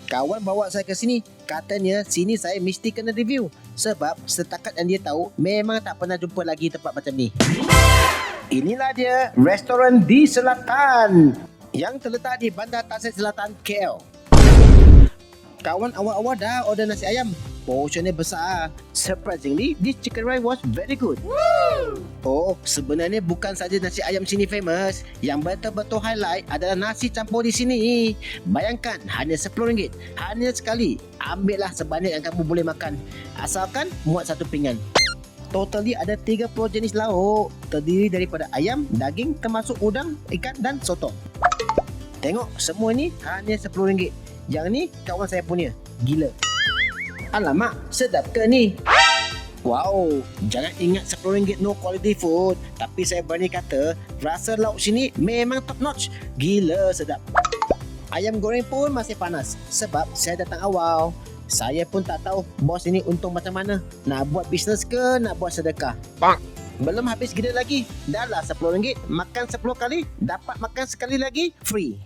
Kawan bawa saya ke sini. Katanya sini saya mesti kena review. Sebab setakat yang dia tahu, memang tak pernah jumpa lagi tempat macam ni. Inilah dia restoran di Selatan yang terletak di Bandar Tasik Selatan, KL. Kawan awal-awal dah order nasi ayam. Portionnya besar. Surprisingly, this chicken rice was very good. Oh, sebenarnya bukan saja nasi ayam sini famous. Yang betul-betul highlight adalah nasi campur di sini. Bayangkan, hanya RM10. Hanya sekali. Ambillah sebanyak yang kamu boleh makan. Asalkan muat satu pinggan. Totally ada 30 jenis lauk. Terdiri daripada ayam, daging, termasuk udang, ikan dan sotong. Tengok, semua ni hanya RM10. Yang ni kawan saya punya. Gila. Alamak, sedap ke ni? Wow, jangan ingat RM10 no quality food. Tapi saya berani kata, rasa lauk sini memang top notch. Gila sedap. Ayam goreng pun masih panas. Sebab saya datang awal. Saya pun tak tahu bos ini untung macam mana. Nak buat bisnes ke nak buat sedekah? Belum habis gila lagi. Dah lah RM10. Makan 10 kali, dapat makan sekali lagi free.